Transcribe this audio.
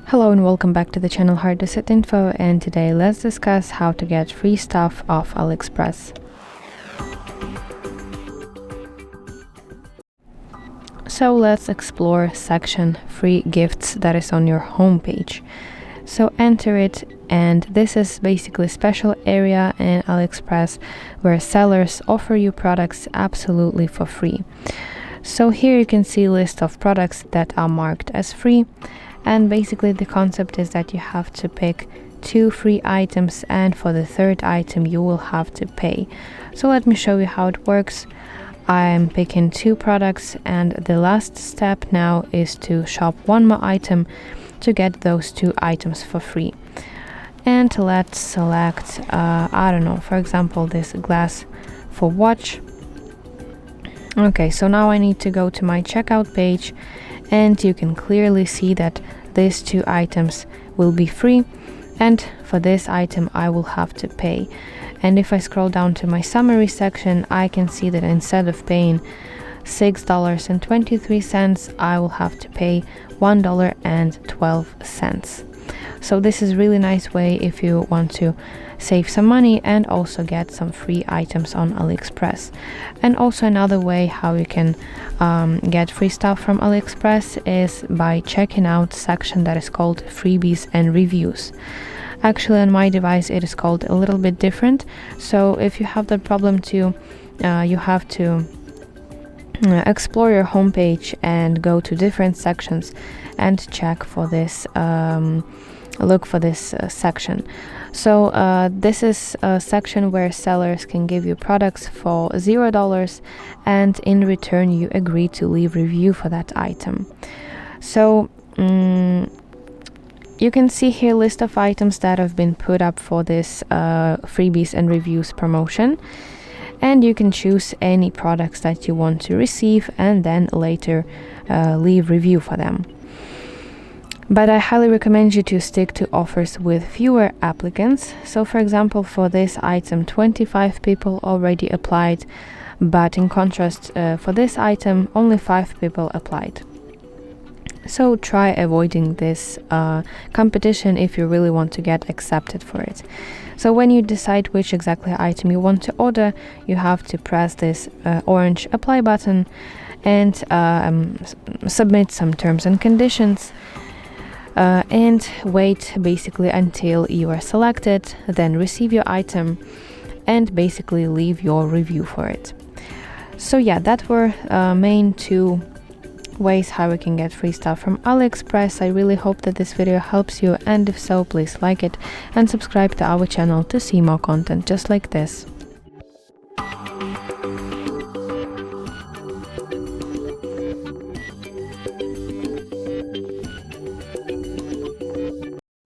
Hello and welcome back to the channel Hard to Set Info, and today let's discuss how to get free stuff off AliExpress. So let's explore section free gifts that is on your homepage. So enter it, and this is basically a special area in AliExpress where sellers offer you products absolutely for free. So here you can see a list of products that are marked as free. And basically the concept is that you have to pick 2 free items, and for the third item you will have to pay. So let me show you how it works. I'm picking 2 products, and the last step now is to shop one more item to get those 2 items for free. And let's select, I don't know, for example, this glass for watch. Okay, so now I need to go to my checkout page, and you can clearly see that these 2 items will be free, and for this item I will have to pay. And if I scroll down to my summary section, I can see that instead of paying $6.23, I will have to pay $1.12. So this is really nice way if you want to save some money and also get some free items on AliExpress. And also another way how you can get free stuff from AliExpress is by checking out section that is called Freebies and Reviews. Actually on my device it is called a little bit different, so if you have that problem too, you have to explore your homepage and go to different sections and check for this look for this section. So this is a section where sellers can give you products for $0, and in return you agree to leave review for that item. So you can see here a list of items that have been put up for this freebies and reviews promotion, and you can choose any products that you want to receive and then later leave review for them. But I highly recommend you to stick to offers with fewer applicants. So for example, for this item 25 people already applied, but in contrast for this item only 5 people applied. So try avoiding this competition if you really want to get accepted for it. So when you decide which exactly item you want to order, you have to press this orange apply button and submit some terms and conditions. And wait basically until you are selected, then receive your item and basically leave your review for it. So yeah, that were main 2 ways how we can get free stuff from AliExpress. I really hope that this video helps you, and if so, please like it and subscribe to our channel to see more content just like this.